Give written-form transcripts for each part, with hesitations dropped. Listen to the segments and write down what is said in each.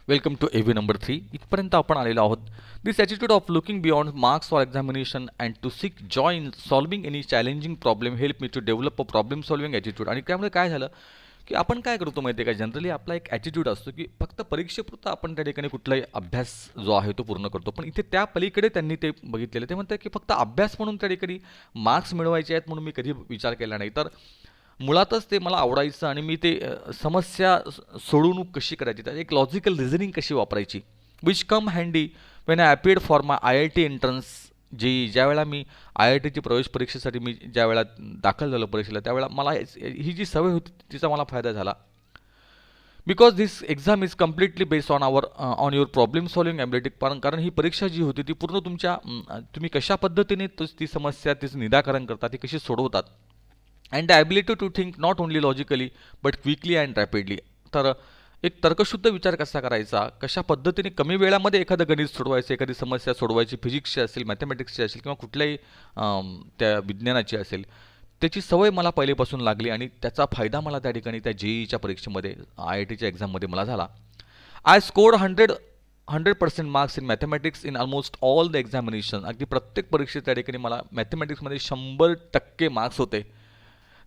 Welcome to AV number 3. इथपर्यंत आपण आलेलो आहोत. This attitude of looking beyond marks or examination and to seek joy in solving any challenging problem help me to develop a problem solving attitude. आणि त्यामुळे काय झालं की आपण काय करतो माहिती आहे का, जनरली आपला एक ॲटिट्यूड असतो की फक्त परीक्षेपुरता आपण त्या ठिकाणी कुठलाही अभ्यास जो आहे तो पूर्ण करतो. पण इथे त्या पलीकडे त्यांनी ते बघितलेलं, ते म्हणतात की फक्त अभ्यास म्हणून त्या ठिकाणी मार्क्स मिळवायचे आहेत म्हणून मी कधी विचार केला नाही. तर मुळातच ते मला आवडायचं आणि मी ते समस्या सोडवणूक कशी करायची, त्यात एक लॉजिकल रिझनिंग कशी वापरायची, which come handy when I appeared for my IIT entrance. ज्यावेळेला मी IITची प्रवेश परीक्षेसाठी मी ज्यावेळेला दाखल झालो परीक्षेला, त्यावेळेला मला ही जी सवय होती तिचा मला फायदा झाला. Because this exam is completely based on your problem solving ability. कारण ही परीक्षा जी होती ती पूर्ण तुम्ही कशा पद्धतीने ती समस्या तिचं निराकरण करता, ती कशी सोडवतात, and the ability to think not only logically but quickly and rapidly. तर एक तर्कशुद्ध विचार कसा करायचा, कशा पद्धतीने कमी वेळामध्ये एखादं गणित सोडवायचं, एखादी समस्या सोडवायची, फिजिक्सची असेल, मॅथमॅटिक्सची असेल किंवा कुठल्याही त्या विज्ञानाची असेल, त्याची सवय मला पहिलेपासून लागली आणि त्याचा फायदा मला त्या ठिकाणी त्या JEEच्या परीक्षेमध्ये, IITच्या एक्झाममध्ये मला झाला. I scored 100% marks in mathematics in almost all the examination. अगदी प्रत्येक परीक्षेत त्या ठिकाणी मला मॅथमॅटिक्समध्ये 100% मार्क्स होते.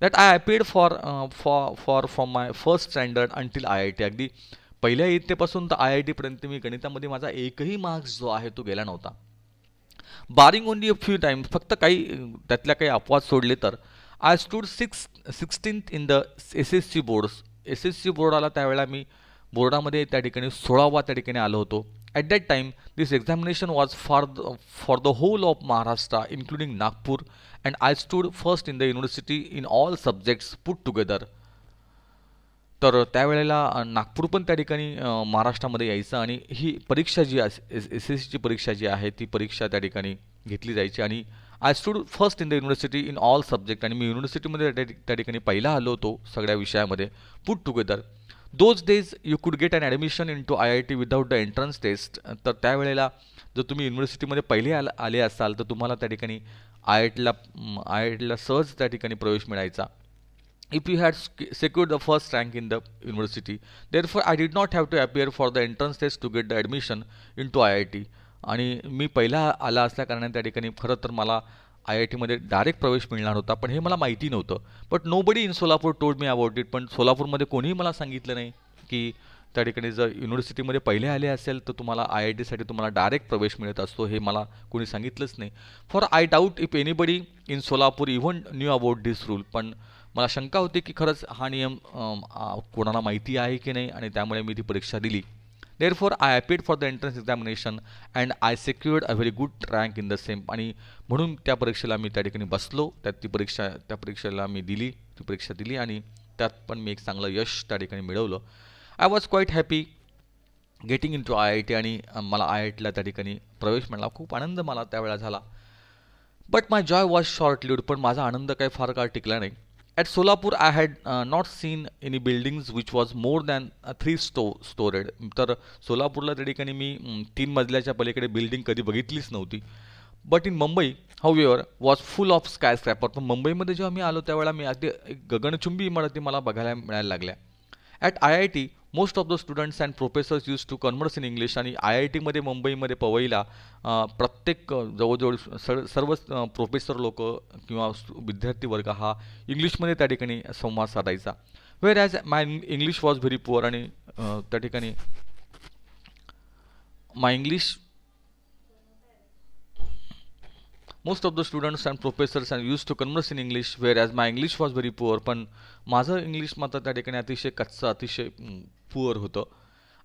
That I appeared from my first standard until IIT. अगदी पहिल्या इयत्तेपासून तर IITपर्यंत मी गणितामध्ये माझा एकही मार्क्स जो आहे तो गेला नव्हता. बारिंग ओनली अ फ्यू टाइम्स, फक्त काही त्यातल्या काही अपवाद सोडले तर I stood 16th in the SSC boards. SSC board आला त्यावेळेला मी बोर्डामध्ये त्या ठिकाणी 16वा त्या ठिकाणी आलो होतो. At that time this examination was for the whole of Maharashtra including Nagpur, and I stood first in the university in all subjects put together. तर त्यावेळेला नागपूर पण त्या ठिकाणी महाराष्ट्रामध्ये यायचं आणि ही परीक्षा जी SSCची परीक्षा जी आहे ती परीक्षा त्या ठिकाणी घेतली जायची. आणि I stood first in the university in all subject, आणि मी युनिव्हर्सिटीमध्ये त्या ठिकाणी पहिला आलो होतो सगळ्या विषयामध्ये put together. Those days you could get an admission in to IIT without the entrance test. तर त्यावेळेला जर तुम्ही युनिव्हर्सिटीमध्ये पहिले आले असाल तर तुम्हाला त्या ठिकाणी IITला सहज त्या ठिकाणी प्रवेश मिळायचा. if you had secured the first rank in the university. Therefore, I did not have to appear for the entrance test to get the admission into IIT. आणि मी पहिला आला असल्या कारणाने त्या ठिकाणी खरं तर मला IITमध्ये डायरेक्ट प्रवेश मिळणार होता, पण हे मला माहिती नव्हतं. But nobody in Solapur told me about it. पण सोलापूरमध्ये कोणीही मला सांगितलं नाही की त्या ठिकाणी जर युनिव्हर्सिटीमध्ये पहिले आले असेल तर तुम्हाला IITसाठी तुम्हाला डायरेक्ट प्रवेश मिळत असतो, हे मला कोणी सांगितलंच नाही. For I doubt if anybody in Solapur even knew about this rule. पण मला शंका होती की खरंच हा नियम कोणाला माहिती आहे की नाही, आणि त्यामुळे मी ती परीक्षा दिली. Therefore I appeared for the entrance examination and I secured a very good rank in the same. आणि म्हणून त्या परीक्षेला मी त्या ठिकाणी बसलो. त्या परीक्षेला मी ती परीक्षा दिली आणि त्यात पण मी एक चांगलं यश त्या ठिकाणी मिळवलं. I was quite happy getting in to IIT. आणि मला IITला त्या ठिकाणी प्रवेश मिळाला. खूप आनंद मला त्यावेळेला झाला. But my Joy was short lived. पण माझा आनंद काही फार काळ टिकला नाही. At Solapur I had not seen any buildings which was more than 3 storeyed. तर सोलापूरला त्या ठिकाणी मी 3 मजल्याच्या पलीकडे बिल्डिंग कधी बघितलीच नव्हती. But in Mumbai however was full of skyscraper. पण मुंबईमध्ये जेव्हा मी आलो त्यावेळेला मी अगदी गगनचुंबी इमारती मला बघायला मिळायला लागल्या. At IIT most of the students and professors use to converse in English. आणि IITमध्ये मुंबईमध्ये पवईला प्रत्येक जवळजवळ सर्व प्रोफेसर लोक किंवा विद्यार्थी वर्ग हा इंग्लिशमध्ये त्या ठिकाणी संवाद साधायचा. Whereas my English was very poor. आणि त्या ठिकाणी my English most of the students and professors and use to converse in English whereas my English was very poor. पण माझं इंग्लिश मात्र त्या ठिकाणी अतिशय कच्चं, अतिशय पुअर होतं.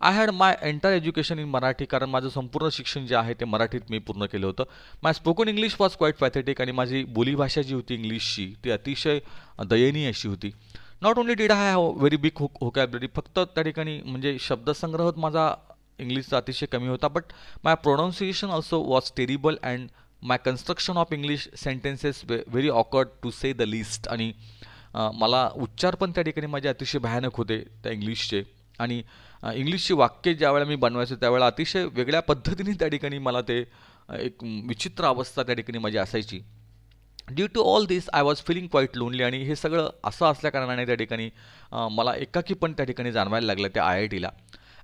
I had my entire education in Marathi. कारण माझं संपूर्ण शिक्षण जे आहे ते मराठीत मी पूर्ण केलं होतं. My spoken English was quite pathetic. आणि माझी बोलीभाषा जी होती इंग्लिशची ती अतिशय दयनीय अशी होती. Not only did I have very big vocabulary. फक्त त्या ठिकाणी म्हणजे शब्दसंग्रह माझा इंग्लिशचा अतिशय कमी होता. But my pronunciation also was terrible and my construction of English sentences very awkward to say the least. आणि मला उच्चार पण त्या ठिकाणी माझे अतिशय भयानक होते त्या इंग्लिशचे. आणि इंग्लिशची वाक्य ज्यावेळेला मी बनवायचो त्यावेळेला अतिशय वेगळ्या पद्धतीने त्या ठिकाणी मला ते एक विचित्र अवस्था त्या ठिकाणी माझी असायची. Due to all this I was feeling quite lonely. आणि हे सगळं असं असल्या कारणाने त्या ठिकाणी मला एकाकी पण त्या ठिकाणी जाणवायला लागलं त्या IITला.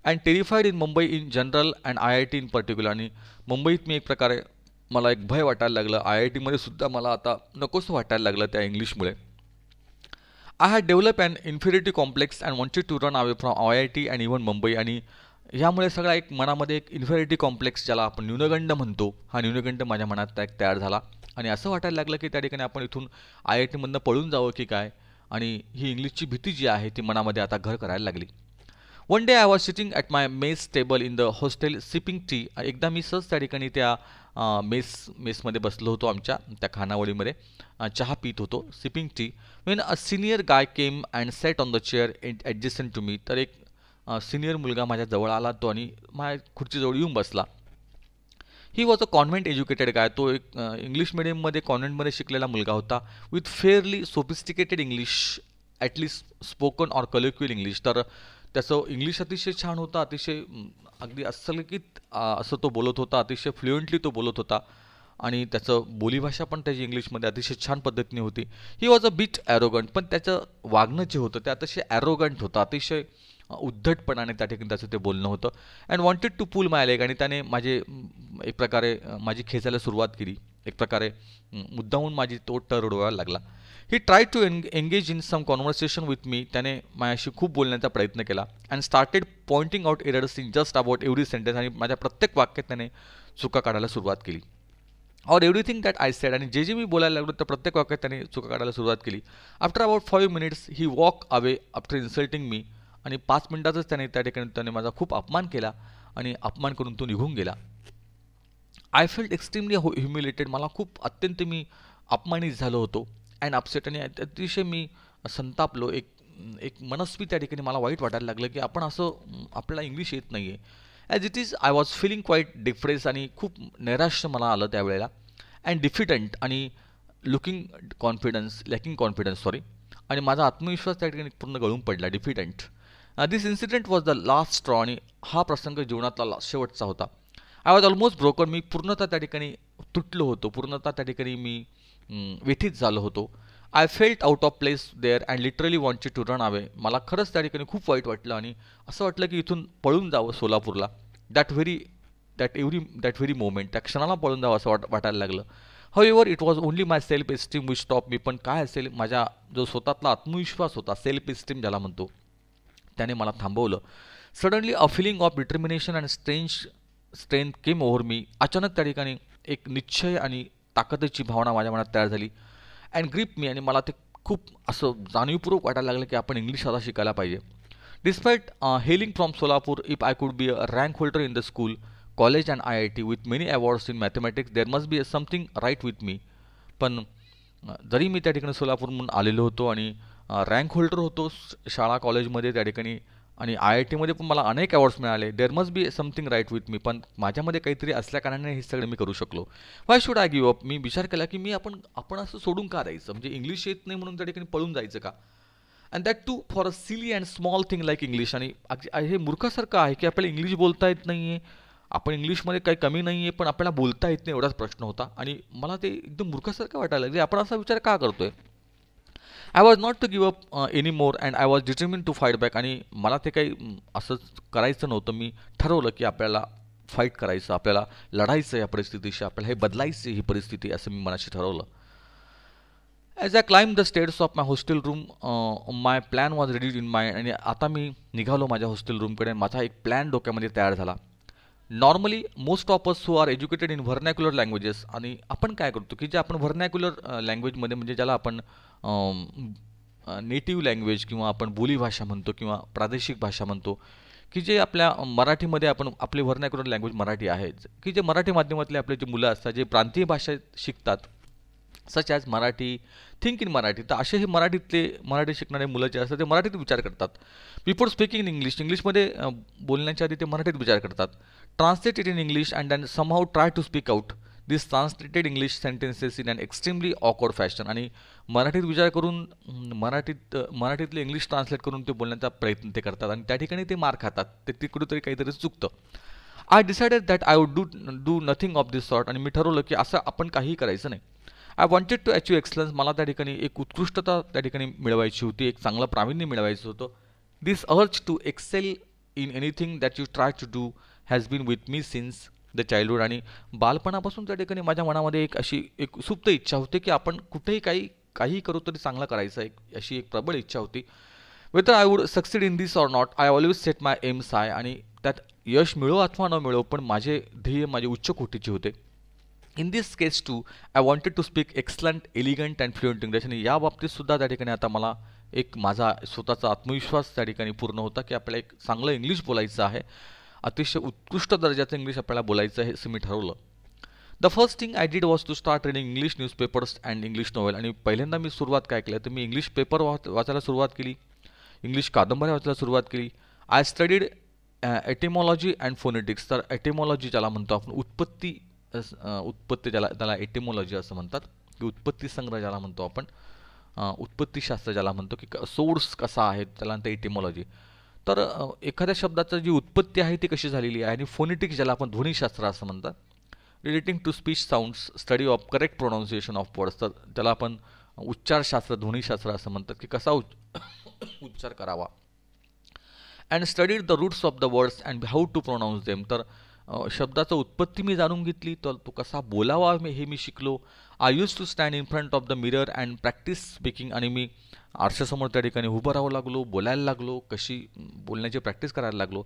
And terrified in Mumbai in general and IIT in particular. आणि मुंबईत मी एक प्रकारे मला एक भय वाटायला लागलं. IITमध्ये सुद्धा मला आता नकोसं वाटायला लागलं त्या इंग्लिशमुळे. I had develop and inferiority complex and wanted to run away from IIT and even Mumbai. आणि ह्यामुळे सगळा एक मनामध्ये एक इन्फिरिटी कॉम्प्लेक्स ज्याला आपण न्यूनगंड म्हणतो, हा न्यूनगंड माझ्या मनात एक तयार झाला. आणि असं वाटायला लागलं की त्या ठिकाणी आपण इथून IITमधनं पळून जावं की काय. आणि ही इंग्लिशची भीती जी आहे ती मनामध्ये आता घर करायला लागली. One day I was sitting at my mess table in the hostel sipping T. एकदा मी सहज त्या ठिकाणी त्या मेसमध्ये बसलो होतो, आमच्या त्या खानावळीमध्ये चहा पित होतो, sipping tea. When a senior guy came and set on the chair adjacent to me. तर एक सिनियर मुलगा माझ्या जवळ आला तो आणि माझ्या खुर्चीजवळ येऊन बसला. He was a convent educated guy. तो एक इंग्लिश मिडियममध्ये कॉन्व्हेंटमध्ये शिकलेला मुलगा होता. With fairly sophisticated English, at least spoken or colloquial English. तर त्याचं इंग्लिश अतिशय छान होतं, अतिशय अगदी अस्सलकीत असं तो बोलत होता, अतिशय फ्लुएंटली तो बोलत होता. आणि त्याचं बोलीभाषा पण त्याची इंग्लिशमध्ये अतिशय छान पद्धतीने होती. ही वॉज अ बिट ॲरोगंट. पण त्याचं वागणं जे होतं ते अतिशय ॲरोगंट होतं, अतिशय उद्धटपणाने त्या ठिकाणी त्याचं ते बोलणं होतं. And wanted to pull my leg. आणि त्याने एक प्रकारे माझी खेचायला सुरुवात केली. एक प्रकारे मुद्दामून माझी तो टर उडवायला लागला. He try to engage in some conversation with me. त्याने माझ्याशी खूप बोलण्याचा प्रयत्न केला. And started pointing out errors in just about every sentence. आणि माझ्या प्रत्येक वाक्यात त्याने चुका काढायला सुरुवात केली. Or everything that I said. आणि जे मी बोलायला लागलो त्या प्रत्येक वाक्यात त्याने चुका काढायला सुरुवात केली. After about 5 minutes he walk away after insulting me. आणि 5 मिनिटातच त्याने त्या ठिकाणी त्याने माझा खूप अपमान केला आणि अपमान करून तो निघून गेला. I felt extremely humiliated. मला खूप अत्यंत मी अपमानित झालो होतो. And upset. आणि अतिशय मी संतापलो. एक मनस्वी त्या ठिकाणी मला वाईट वाटायला लागलं की आपण असं आपल्याला इंग्लिश येत नाही आहे. As it is I was feeling quite depress. आणि खूप नैराश्य मला आलं त्यावेळेला. अँड डिफिटंट आणि looking confidence lacking confidence sorry. आणि माझा आत्मविश्वास त्या ठिकाणी पूर्ण गळून पडला. Diffident. This incident was the last straw. आणि हा प्रसंग जीवनातला शेवटचा होता. I was almost broken. मी पूर्णतः त्या ठिकाणी तुटलो होतो, पूर्णतः त्या ठिकाणी मी व्यथित झालो होतो. I felt out of place there and literally wanted to run away. मला खरंच त्या ठिकाणी खूप वाईट वाटलं आणि असं वाटलं की इथून पळून जावं सोलापूरला. दॅट व्हेरी मोमेंट, त्या क्षणाला पळून जावं असं वाटायला लागलं. However it was only my self esteem which stop me. पण काय असेल, माझा जो स्वतःतला आत्मविश्वास होता, सेल्फ एस्टीम ज्याला म्हणतो, त्याने मला थांबवलं. Suddenly a feeling of determination and strength came over me. अचानक त्या ठिकाणी एक निश्चय आणि ताकदीची भावना माझ्या मनात तयार झाली. अँड ग्रीप मी. आणि मला ते खूप असं जाणीवपूर्वक वाटायला लागलं की आपण इंग्लिश आता शिकायला पाहिजे. Despite hailing from Solapur, if I could be a rank holder in the school, college and IIT with many awards in mathematics, there must be something right with me. पण जरी मी त्या ठिकाणी सोलापूरहून आलेलो होतो आणि रँक होल्डर होतो शाळा कॉलेजमध्ये त्या ठिकाणी, आणि IITमध्ये पण मला अनेक अवॉर्ड्स मिळाले, there must be something right with me. पण माझ्यामध्ये काहीतरी असल्याकारणाने हे सगळं मी करू शकलो. Why should I give up. मी विचार केला की आपण असं सोडून का राहायचं, म्हणजे इंग्लिश येत नाही म्हणून त्या ठिकाणी पळून जायचं का. And that too for a silly and small thing like English. आणि हे मूर्खासारखं आहे की आपल्याला इंग्लिश बोलता येत नाही आहे, आपण इंग्लिशमध्ये काही कमी नाही आहे, पण आपल्याला बोलता येत नाही एवढाच प्रश्न होता. आणि मला ते एकदम मूर्खासारखं वाटायला लागलं, आपण असा विचार का करतोय. I was not to give up any more and I was determine to fight back. आणि मला ते काही असंच करायचं नव्हतं. मी ठरवलं की आपल्याला फाईट करायचं, आपल्याला लढायचं या परिस्थितीशी, आपल्याला हे बदलायचं ही परिस्थिती, असं मी मनाशी ठरवलं. As I climb the stairs of my hostel room, my plan was ready in my. आणि आता मी निघालो माझ्या हॉस्टेल रूमकडे. माझा एक प्लॅन डोक्यामध्ये तयार झाला. Normally most of us who are educated in vernacular languages. आणि आपण काय करतो की जे आपण व्हर्नॅक्युलर लँग्वेजमध्ये, म्हणजे ज्याला आपण नेटिव्ह लँग्वेज किंवा आपण बोलीभाषा म्हणतो किंवा प्रादेशिक भाषा म्हणतो, की जे आपल्या मराठीमध्ये आपण आपली व्हर्नॅक्युलर लँग्वेज मराठी आहे, की जे मराठी माध्यमातले आपले जे मुलं असतात, जे प्रांतीय भाषा शिकतात, such as Marathi, think in Marathi. तर असे हे मराठी शिकणारे मुलं जे असतात ते मराठीत विचार करतात. बिफोर स्पीकिंग इन इंग्लिशमध्ये बोलण्याच्या आधी ते मराठीत विचार करतात. Translate it in English and then somehow try to speak out this translated English sentences in an extremely awkward fashion. आणि मराठीत विचार करून मराठीतले इंग्लिश ट्रान्सलेट करून ते बोलण्याचा प्रयत्न ते करतात आणि त्या ठिकाणी ते मार खातात. ते कुठेतरी काहीतरी चुकतं. I decided that I would do nothing of this sort. आणि मी ठरवलं की असं आपण काहीही करायचं नाही. I wanted to achieve excellence. मला त्या ठिकाणी एक उत्कृष्टता त्या ठिकाणी मिळवायची होती, एक चांगलं प्रावीण्य मिळवायचं होतं. This urge to excel in anything that you try to do has been with me since the childhood. आणि बालपणापासून त्या ठिकाणी माझ्या मनामध्ये एक अशी एक सुप्त इच्छा होती की आपण कुठेही काही करू तरी चांगलं करायचं, अशी एक प्रबळ इच्छा होती. Whether I would succeed in this or not, I always set my aims high. आणि त्यात यश मिळो अथवा न मिळो, पण माझे ध्येय माझे उच्च कोटीचे होते. In this case too I wanted to speak excellent, elegant and fluent English. आणि या बाबतीत सुद्धा त्या ठिकाणी आता मला एक माझा स्वतःचा आत्मविश्वास त्या ठिकाणी पूर्ण होता की आपल्याला एक चांगलं इंग्लिश बोलायचं आहे, अतिशय उत्कृष्ट दर्जाचं इंग्लिश आपल्याला बोलायचं आहे, असं मी ठरवलं. The first thing I did was to start reading English newspapers and English novel. आणि पहिल्यांदा मी सुरुवात काय केलं तर मी इंग्लिश पेपर वाचायला सुरुवात केली, इंग्लिश कादंबऱ्या वाचायला सुरुवात केली. I studied etymology and phonetics. तर एटिमॉलॉजी ज्याला म्हणतो आपण, उत्पत्ती त्याला एटिमॉलॉजी असं म्हणतात, की उत्पत्ती संग्रह ज्याला म्हणतो आपण, उत्पत्तीशास्त्र ज्याला म्हणतो, की सोर्स कसा आहे त्याला म्हणतं एटिमॉलॉजी. तर एखाद्या शब्दाची जी उत्पत्ती आहे ती कशी झालेली आहे. आणि फोनेटिक्स ज्याला आपण ध्वनिशास्त्र असं म्हणतात, relating to speech sounds, study of correct pronunciation of words. तर त्याला आपण उच्चारशास्त्र, ध्वनिशास्त्र असं म्हणतात, की कसा उच्चार करावा. And studied the roots of the words and how to pronounce them. तर शब्दाचं उत्पत्ती मी जाणून घेतली, तर तो कसा बोलावा हे मी शिकलो. I use to stand in front of the mirror and practice speaking. आणि मी आरशासमोर त्या ठिकाणी उभं राहावं लागलो, बोलायला लागलो, कशी बोलण्याची प्रॅक्टिस करायला लागलो.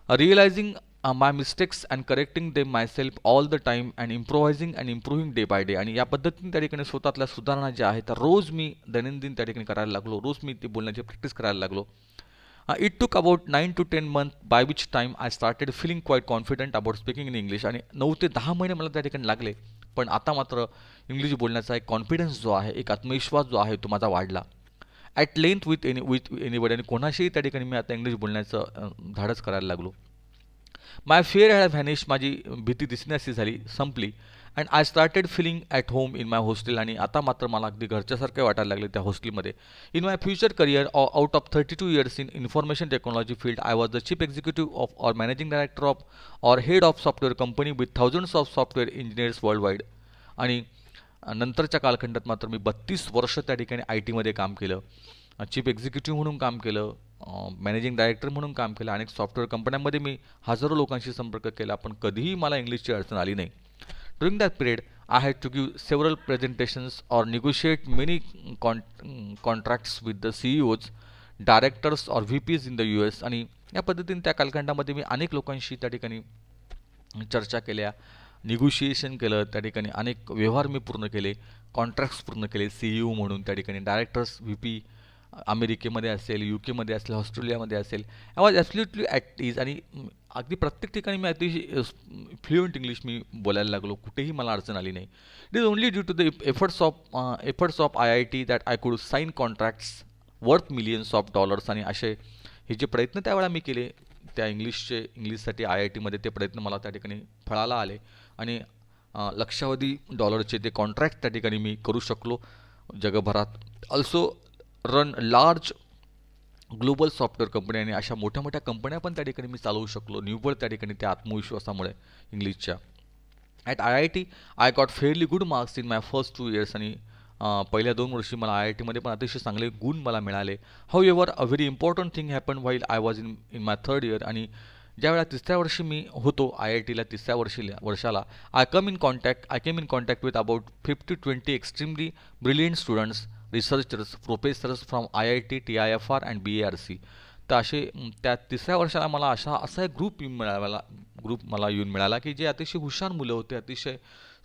Realising my mistakes and correcting them myself all the time and improvising and improving day by day. आणि या पद्धतीने त्या ठिकाणी स्वतःतल्या सुधारणा ज्या आहेत त्या रोज मी दैनंदिन त्या ठिकाणी करायला लागलो, रोज मी ती बोलण्याची प्रॅक्टिस करायला लागलो. It took about 9 to 10 months, by which time I started feeling quite confident about speaking in English. आणि 9 ते 10 महिने मला त्या ठिकाणी लागले, पण आता मात्र इंग्लिश बोलण्याचा एक कॉन्फिडन्स जो आहे, एक आत्मविश्वास जो आहे तो माझा वाढला. At length with anybody. आणि कोणाशीही त्या ठिकाणी मी आता इंग्लिश बोलण्याचं धाडस करायला लागलो. My fear had vanish. माझी भीती दिसण्याची झाली, संपली. And I started feeling at home in my hostel. आणि आता मात्र मला अगदी घरच्यासारखे वाटायला लागले त्या हॉस्टेलमध्ये. In my future career out of 32 years in information technology field, I was the chief executive of or managing director of or head of software company with thousands of software engineers world wide. आणि नंतरच्या कालखंडात मात्र मी 32 वर्ष त्या ठिकाणी I टीमध्ये काम केलं, चीफ एक्झिक्युटिव्ह म्हणून काम केलं, मॅनेजिंग डायरेक्टर म्हणून काम केलं. अनेक सॉफ्टवेअर कंपन्यांमध्ये मी हजारो लोकांशी संपर्क केला, पण कधीही मला इंग्लिशची अडचण आली नाही. During that period I had to give several presentations or negotiate many contracts with the CEOज, directors or VPs in the US. आणि या पद्धतीने त्या कालखंडामध्ये मी अनेक लोकांशी त्या ठिकाणी चर्चा केल्या, निगोशिएशन केलं, त्या ठिकाणी अनेक व्यवहार मी पूर्ण केले, कॉन्ट्रॅक्ट्स पूर्ण केले, CEO म्हणून त्या ठिकाणी डायरेक्टर्स, VP अमेरिकेमध्ये असेल, UKमध्ये असेल, ऑस्ट्रेलियामध्ये असेल. आय वॉज ॲब्सल्युटली ॲट ईज. आणि अगदी प्रत्येक ठिकाणी मी अतिशय फ्लुएंट इंग्लिश मी बोलायला लागलो, कुठेही मला अडचण आली नाही. It is only due to the efforts of IIT that I could sign contracts worth millions of dollars. आणि असे हे जे प्रयत्न त्यावेळा मी केले त्या इंग्लिशसाठी IITमध्ये, ते प्रयत्न मला त्या ठिकाणी फळाला आले. आणि लक्षावधी डॉलरचे ते कॉन्ट्रॅक्ट त्या ठिकाणी मी करू शकलो जगभरात. Also run large global software company. आणि अशा मोठ्या मोठ्या कंपन्या पण त्या ठिकाणी मी चालवू शकलो, निव्वळ त्या ठिकाणी त्या आत्मविश्वासामुळे इंग्लिशच्या. At IIT I got fairly good marks in my first 2 years. आणि पहिल्या 2 वर्षी मला IITमध्ये पण अतिशय चांगले गुण मला मिळाले. How ever a very important thing happen while I was in my 3rd year. आणि ज्यावेळा 3ऱ्या वर्षी मी होतो IITला, 3ऱ्या वर्षाला I came in contact with about 50 to 20 extremely brilliant students, researchers, professors from IIT, TIFR and BARC. तर असे त्या 3ऱ्या वर्षाला मला असा एक ग्रुप मला येऊन मिळाला की जे अतिशय हुशार मुलं होते, अतिशय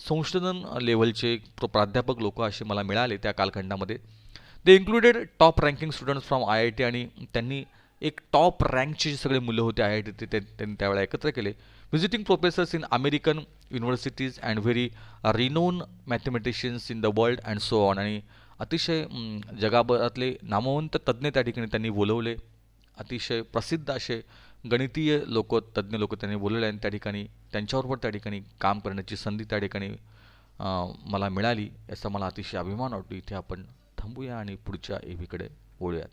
संशोधन लेवलचे प्राध्यापक लोक असे मला मिळाले त्या कालखंडामध्ये. They included top ranking students from IIT. आणि त्यांनी एक टॉप रँकचे जे सगळे मुलं होते IIT त्यांनी त्यावेळेला एकत्र केले. Visiting professors in American universities and very renown mathematicians in the world and so on. आणि अतिशय जगाभरातले नामवंत तज्ज्ञ त्या ठिकाणी त्यांनी बोलवले, अतिशय प्रसिद्ध असे गणितीय तज्ज्ञ लोक त्यांनी बोलवले. आणि त्या ठिकाणी त्यांच्याबरोबर त्या ठिकाणी काम करण्याची संधी त्या ठिकाणी मला मिळाली, याचा मला अतिशय अभिमान वाटतो. इथे आपण थांबूया आणि पुढच्या एव्हीकडे वळूयात.